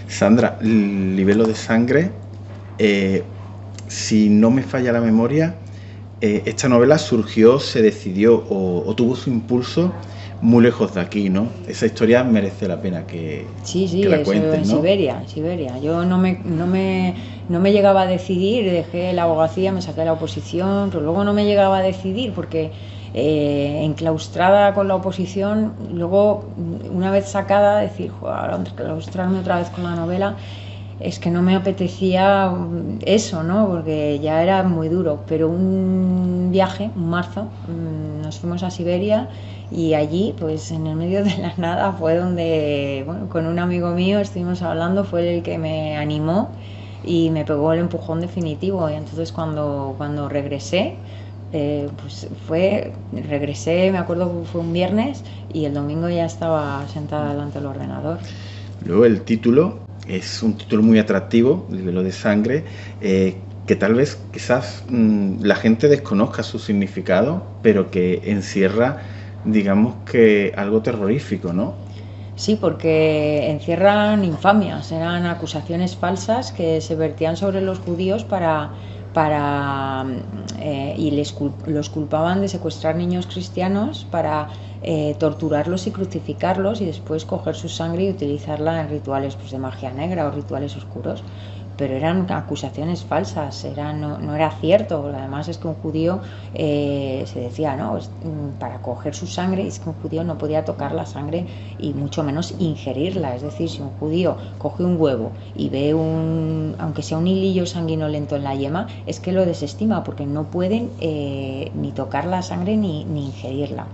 Sandra, Libelo de Sangre, si no me falla la memoria, esta novela surgió, se decidió o tuvo su impulso muy lejos de aquí, ¿no? Esa historia merece la pena Sí, que la eso cuentes, en ¿no? Siberia. Yo no me llegaba a decidir, dejé la abogacía, me saqué la oposición, pero luego no me llegaba a decidir porque enclaustrada con la oposición, luego una vez sacada, decir, joder, enclaustrarme otra vez con la novela, es que no me apetecía eso, ¿no? Porque ya era muy duro. Pero un viaje, un marzo, nos fuimos a Siberia y allí, pues en el medio de la nada, fue donde, bueno, con un amigo mío estuvimos hablando, fue el que me animó y me pegó el empujón definitivo. Y entonces cuando regresé, regresé, me acuerdo que fue un viernes y el domingo ya estaba sentada delante del ordenador. Luego el título es un título muy atractivo, Libelo de Sangre, que tal vez quizás la gente desconozca su significado, pero que encierra, digamos que algo terrorífico, ¿no? Sí, porque encierran infamias, eran acusaciones falsas que se vertían sobre los judíos los culpaban de secuestrar niños cristianos para torturarlos y crucificarlos y después coger su sangre y utilizarla en rituales, pues, de magia negra o rituales oscuros. Pero eran acusaciones falsas, no era cierto. Además es que un judío, se decía, ¿no? Para coger su sangre, es que un judío no podía tocar la sangre y mucho menos ingerirla. Es decir, si un judío coge un huevo y ve aunque sea un hilillo sanguinolento en la yema, es que lo desestima porque no pueden ni tocar la sangre ni ingerirla.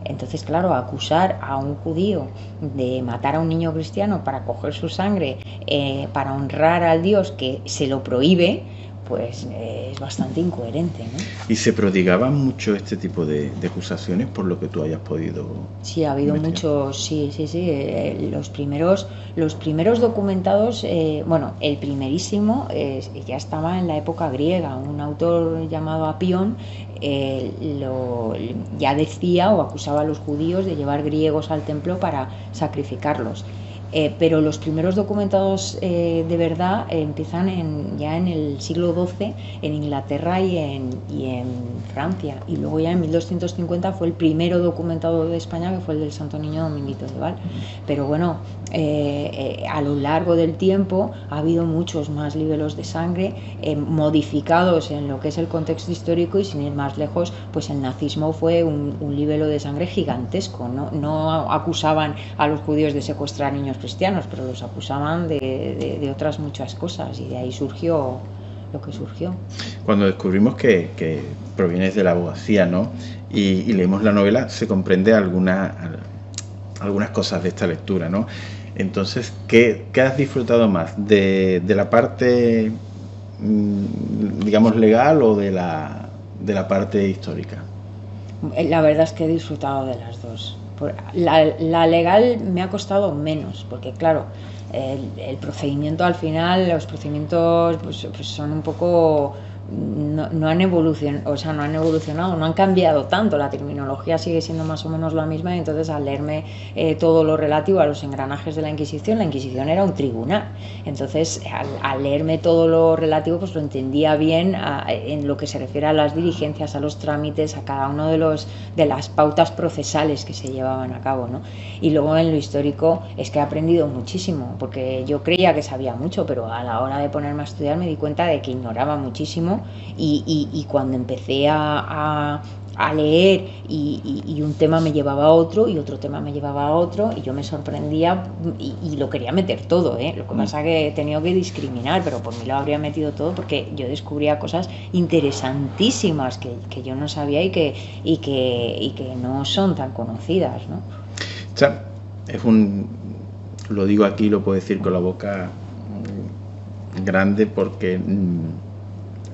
Entonces, claro, acusar a un judío de matar a un niño cristiano para coger su sangre, para honrar al Dios que se lo prohíbe, pues es bastante incoherente, ¿no? Y se prodigaban mucho este tipo de acusaciones por lo que tú hayas podido Sí, ha habido investigar. muchos, sí. Los primeros documentados, bueno, el primerísimo ya estaba en la época griega. Un autor llamado Apión ya decía o acusaba a los judíos de llevar griegos al templo para sacrificarlos. Pero los primeros documentados de verdad empiezan ya en el siglo XII en Inglaterra y en Francia, y luego ya en 1250 fue el primero documentado de España, que fue el del Santo Niño Dominguito de Val. Pero bueno, a lo largo del tiempo ha habido muchos más libelos de sangre, modificados en lo que es el contexto histórico, y sin ir más lejos, pues el nazismo fue un libelo de sangre gigantesco. No acusaban a los judíos de secuestrar niños cristianos, pero los acusaban de otras muchas cosas, y de ahí surgió lo que surgió. Cuando descubrimos que provienes de la abogacía, ¿no? Y leemos la novela, se comprende algunas cosas de esta lectura, ¿no? Entonces, ¿qué has disfrutado más? ¿De la parte, digamos, legal o de la parte histórica? La verdad es que he disfrutado de las dos. La legal me ha costado menos, porque claro, el procedimiento al final, los procedimientos pues son un poco... No han evolucionado, no han cambiado tanto, la terminología sigue siendo más o menos la misma. Y entonces, al leerme todo lo relativo a los engranajes de la Inquisición era un tribunal. Entonces, al leerme todo lo relativo, pues lo entendía bien en lo que se refiere a las diligencias, a los trámites, a cada uno de las pautas procesales que se llevaban a cabo, ¿no? Y luego, en lo histórico, es que he aprendido muchísimo, porque yo creía que sabía mucho, pero a la hora de ponerme a estudiar me di cuenta de que ignoraba muchísimo. Y cuando empecé a leer, y un tema me llevaba a otro y otro tema me llevaba a otro, y yo me sorprendía y lo quería meter todo, ¿eh? Lo que pasa es que he tenido que discriminar, pero por mí lo habría metido todo, porque yo descubría cosas interesantísimas que yo no sabía y que no son tan conocidas, ¿no? O sea, lo digo aquí, lo puedo decir con la boca grande, porque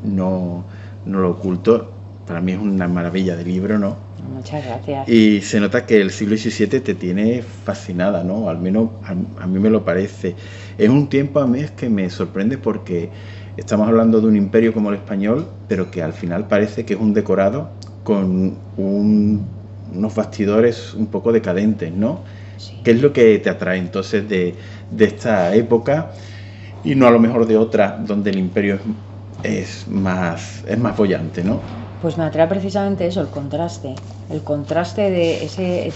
no lo oculto. Para mí es una maravilla de libro, ¿no? Muchas gracias. Y se nota que el siglo XVII te tiene fascinada, ¿no? Al menos a mí me lo parece. Es un tiempo a mí que me sorprende, porque estamos hablando de un imperio como el español, pero que al final parece que es un decorado con unos bastidores un poco decadentes, ¿no? Sí. ¿Qué es lo que te atrae entonces de de esta época y no a lo mejor de otra donde el imperio es más boyante, ¿no? Pues me atrae precisamente eso, el contraste de ese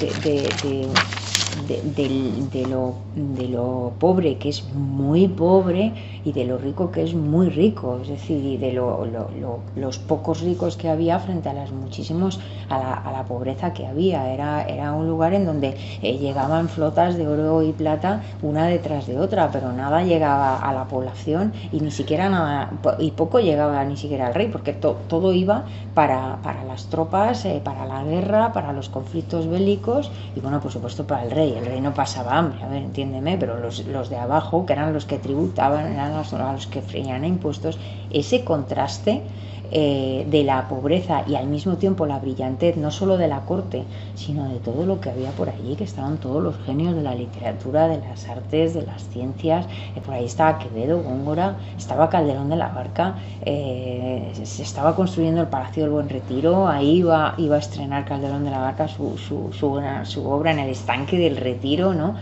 de lo pobre que es muy pobre y de lo rico que es muy rico, es decir, y de los pocos ricos que había frente a las muchísimos a la pobreza que había. Era un lugar en donde llegaban flotas de oro y plata una detrás de otra, pero nada llegaba a la población y ni siquiera nada, y poco llegaba ni siquiera al rey, porque todo iba para las tropas, para la guerra, para los conflictos bélicos y bueno, por supuesto para el rey. El rey no pasaba hambre, a ver, entiéndeme, pero los de abajo, que eran los que tributaban, eran los que freían impuestos. Ese contraste de la pobreza y al mismo tiempo la brillantez, no solo de la corte, sino de todo lo que había por allí, que estaban todos los genios de la literatura, de las artes, de las ciencias. Por ahí estaba Quevedo, Góngora, estaba Calderón de la Barca, se estaba construyendo el Palacio del Buen Retiro, ahí iba a estrenar Calderón de la Barca su obra en el estanque del Retiro, ¿no?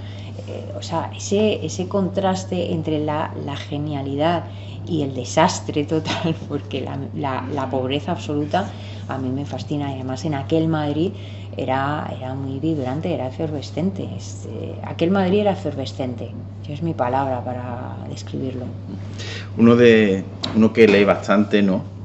O sea, ese contraste entre la genialidad y el desastre total, porque la pobreza absoluta a mí me fascina, y además en aquel Madrid era muy vibrante, era efervescente. Aquel Madrid era efervescente, es mi palabra para describirlo. Uno que lee bastante, ¿no?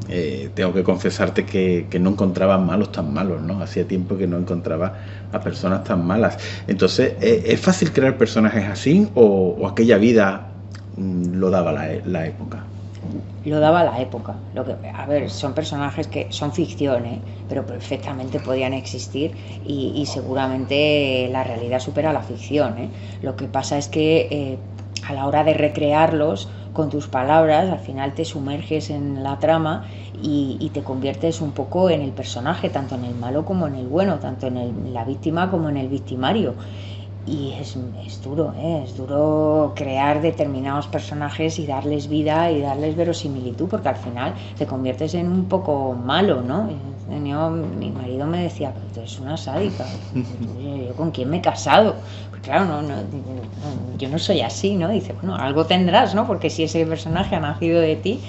Tengo que confesarte que no encontraba malos tan malos, ¿no? Hacía tiempo que no encontraba a personas tan malas. Entonces, ¿es fácil crear personajes así o aquella vida lo daba la época? Lo daba la época. A ver, son personajes que son ficción, pero perfectamente podían existir y seguramente la realidad supera la ficción. Lo que pasa es que a la hora de recrearlos con tus palabras, al final te sumerges en la trama y te conviertes un poco en el personaje, tanto en el malo como en el bueno, tanto en la víctima como en el victimario. Y es duro, es duro crear determinados personajes y darles vida y darles verosimilitud, porque al final te conviertes en un poco malo, ¿no? Mi marido me decía, pero tú eres una sádica. ¿Yo con quién me he casado? Pues claro, yo no soy así, ¿no? Dice, bueno, algo tendrás, ¿no? Porque si ese personaje ha nacido de ti,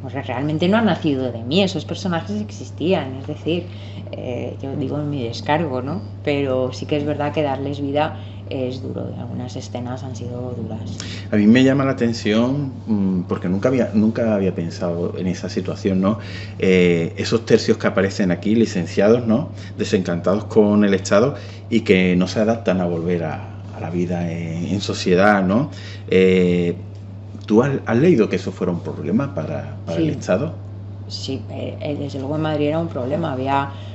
pues realmente no ha nacido de mí, esos personajes existían, es decir, yo digo en mi descargo, ¿no? Pero sí que es verdad que darles vida es duro, algunas escenas han sido duras. A mí me llama la atención, porque nunca había pensado en esa situación, ¿no? Esos tercios que aparecen aquí, licenciados, ¿no? Desencantados con el Estado y que no se adaptan a volver a la vida en sociedad, ¿no? ¿Tú has leído que eso fuera un problema para Sí. el Estado? Sí, desde luego en Madrid era un problema.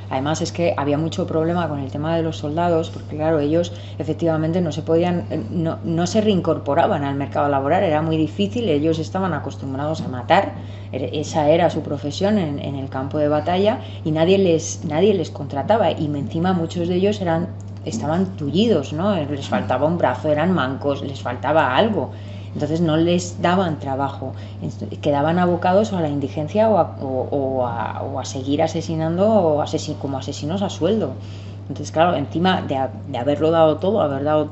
Además es que había mucho problema con el tema de los soldados, porque claro, ellos efectivamente no se reincorporaban al mercado laboral, era muy difícil, ellos estaban acostumbrados a matar, esa era su profesión en el campo de batalla y nadie les contrataba, y encima muchos de ellos estaban tullidos, ¿no? Les faltaba un brazo, eran mancos, les faltaba algo. Entonces no les daban trabajo, quedaban abocados a la indigencia o a seguir asesinando como asesinos a sueldo. Entonces claro, encima de haberlo dado todo, haber dado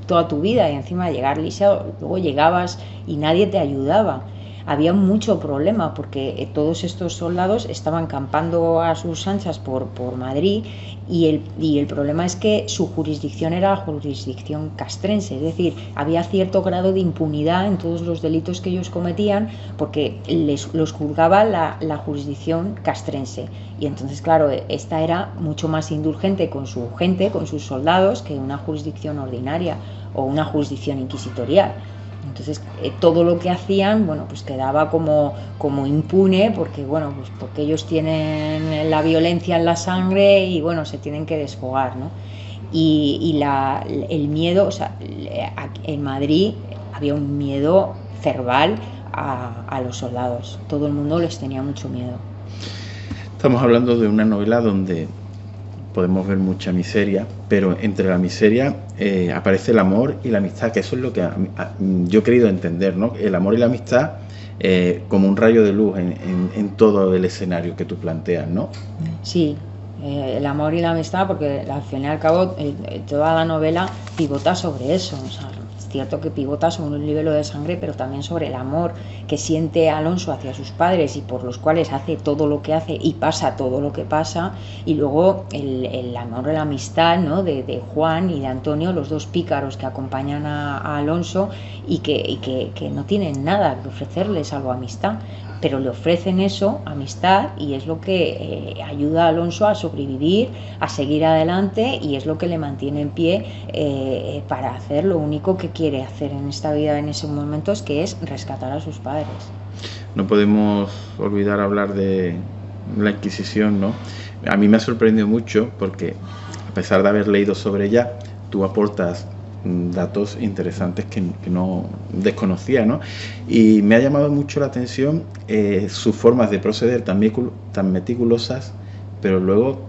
toda tu vida y encima llegar lisiado, luego llegabas y nadie te ayudaba. Había mucho problema porque todos estos soldados estaban campando a sus anchas por Madrid y el problema es que su jurisdicción era la jurisdicción castrense, es decir, había cierto grado de impunidad en todos los delitos que ellos cometían porque los juzgaba la jurisdicción castrense. Y entonces, claro, esta era mucho más indulgente con su gente, con sus soldados, que una jurisdicción ordinaria o una jurisdicción inquisitorial. Entonces todo lo que hacían, bueno, pues quedaba como impune porque, bueno, pues porque ellos tienen la violencia en la sangre y, bueno, se tienen que desfogar, ¿no? Y el miedo, o sea, en Madrid había un miedo cerval a los soldados. Todo el mundo les tenía mucho miedo. Estamos hablando de una novela donde podemos ver mucha miseria, pero entre la miseria aparece el amor y la amistad, que eso es lo que yo he querido entender, ¿no? El amor y la amistad como un rayo de luz en todo el escenario que tú planteas, ¿no? Sí, el amor y la amistad, porque al fin y al cabo toda la novela pivota sobre eso, o sea, cierto que pivota sobre un libelo de sangre, pero también sobre el amor que siente Alonso hacia sus padres y por los cuales hace todo lo que hace y pasa todo lo que pasa, y luego el amor, la amistad, ¿no? de Juan y de Antonio, los dos pícaros que acompañan a Alonso y que no tienen nada que ofrecerle salvo amistad, pero le ofrecen eso, amistad, y es lo que ayuda a Alonso a sobrevivir, a seguir adelante, y es lo que le mantiene en pie para hacer lo único que quiere hacer en esta vida en esos momentos, que es rescatar a sus padres. No podemos olvidar hablar de la Inquisición, ¿no? A mí me ha sorprendido mucho porque, a pesar de haber leído sobre ella, tú aportas datos interesantes que no desconocía, ¿no? Y me ha llamado mucho la atención sus formas de proceder tan meticulosas, pero luego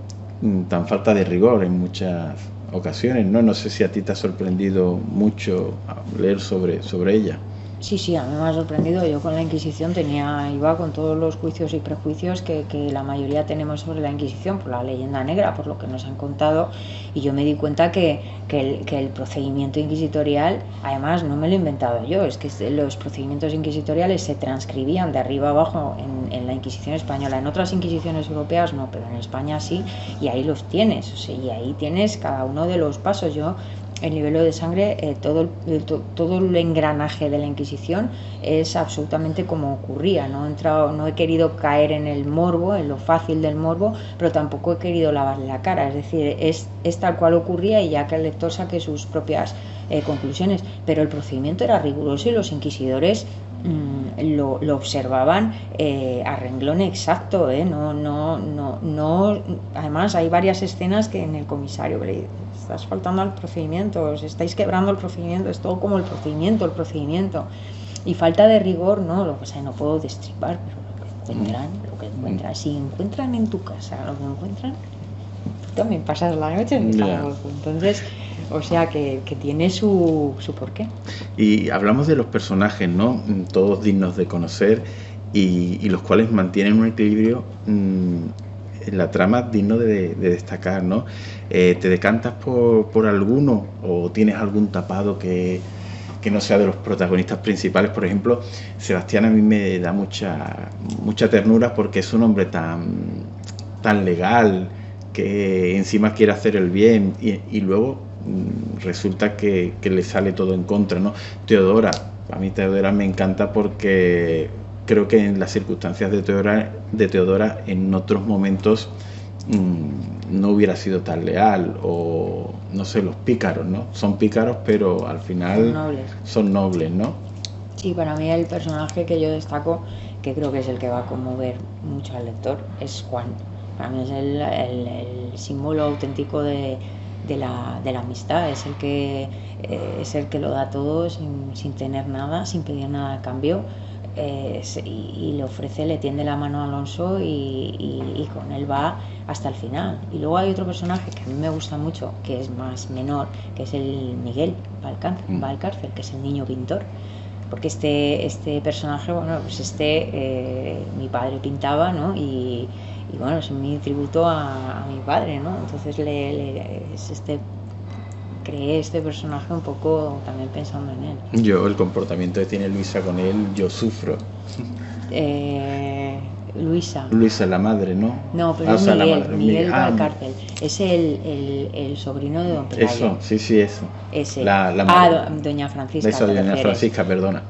tan falta de rigor en muchas ocasiones, ¿no? No sé si a ti te ha sorprendido mucho leer sobre ella. Sí, a mí me ha sorprendido. Yo con la Inquisición iba con todos los juicios y prejuicios que la mayoría tenemos sobre la Inquisición, por la leyenda negra, por lo que nos han contado, y yo me di cuenta que el procedimiento inquisitorial, además no me lo he inventado yo, es que los procedimientos inquisitoriales se transcribían de arriba abajo en la Inquisición española. En otras Inquisiciones europeas no, pero en España sí, y ahí los tienes, o sea, y ahí tienes cada uno de los pasos. El nivel de sangre, todo el engranaje de la Inquisición es absolutamente como ocurría. No he querido caer en el morbo, en lo fácil del morbo, pero tampoco he querido lavarle la cara. Es decir, es tal cual ocurría, y ya que el lector saque sus propias conclusiones. Pero el procedimiento era riguroso y los inquisidores lo observaban a renglón exacto, además hay varias escenas que en el comisario le estás faltando al procedimiento, os estáis quebrando el procedimiento, es todo como el procedimiento, y falta de rigor, no puedo destripar, pero lo que encuentran, si encuentran en tu casa lo que encuentran, tú también pasas la noche en Zaragoza. Entonces, o sea que tiene su porqué. Y hablamos de los personajes, ¿no? Todos dignos de conocer y los cuales mantienen un equilibrio en la trama digno de destacar, ¿no? ¿Te decantas por alguno o tienes algún tapado que no sea de los protagonistas principales? Por ejemplo, Sebastián a mí me da mucha ternura porque es un hombre tan legal, que encima quiere hacer el bien y luego resulta que le sale todo en contra, ¿no? Teodora, a mí Teodora me encanta porque creo que en las circunstancias de Teodora en otros momentos no hubiera sido tan leal, o no sé, los pícaros, ¿no? Son pícaros, pero al final son nobles, ¿no? Sí, para mí el personaje que yo destaco, que creo que es el que va a conmover mucho al lector, es Juan. Para mí es el símbolo auténtico de la amistad, es el que lo da todo sin tener nada, sin pedir nada a cambio, y le tiende la mano a Alonso y con él va hasta el final. Y luego hay otro personaje que a mí me gusta mucho, que es más menor, que es el Miguel Valcárcel, que es el niño pintor. Porque este personaje, mi padre pintaba, ¿no? Y bueno, es mi tributo a mi padre, ¿no? Entonces creé este personaje un poco también pensando en él. Yo, el comportamiento que tiene Luisa con él, yo sufro. Luisa, la madre, ¿no? No, pero es Miguel Valcárcel. Es el sobrino de don Pelayo. Eso, sí, eso. Ese. Doña Francisca. Eso, doña Francisca, perdona.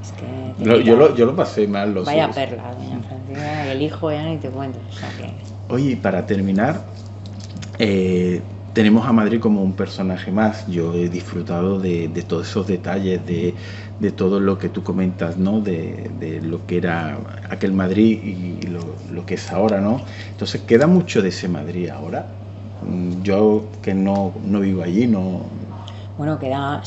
Es que yo lo pasé mal. Vaya perla, doña Francisca, el hijo ya ni te cuento. O sea que... Oye, para terminar, tenemos a Madrid como un personaje más. Yo he disfrutado de todos esos detalles, de todo lo que tú comentas, ¿no? De lo que era aquel Madrid y lo que es ahora, ¿no? Entonces, ¿queda mucho de ese Madrid ahora? Yo que no vivo allí, no... Bueno, quedan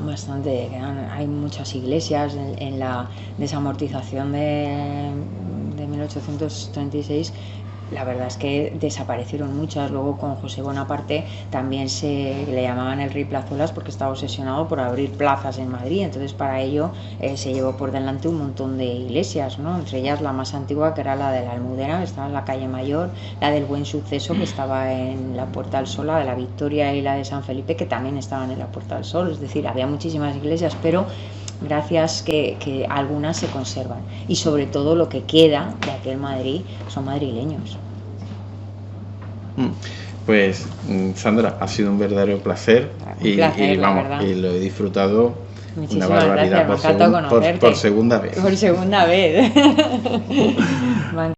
bastante, hay muchas iglesias en la desamortización de 1836. la verdad es que desaparecieron muchas. Luego con José Bonaparte también se le llamaban el rey Plazuelas porque estaba obsesionado por abrir plazas en Madrid. Entonces para ello se llevó por delante un montón de iglesias, ¿no? Entre ellas la más antigua, que era la de la Almudena, que estaba en la calle Mayor, la del Buen Suceso, que estaba en la Puerta del Sol, la de la Victoria, y la de San Felipe, que también estaban en la Puerta del Sol. Es decir, había muchísimas iglesias, pero gracias que algunas se conservan, y sobre todo lo que queda de aquel Madrid son madrileños. Pues Sandra, ha sido un verdadero placer, Un placer, la vamos, verdad. y lo he disfrutado Muchísimas una barbaridad gracias, me encantó conocerte. por segunda vez. Por segunda vez.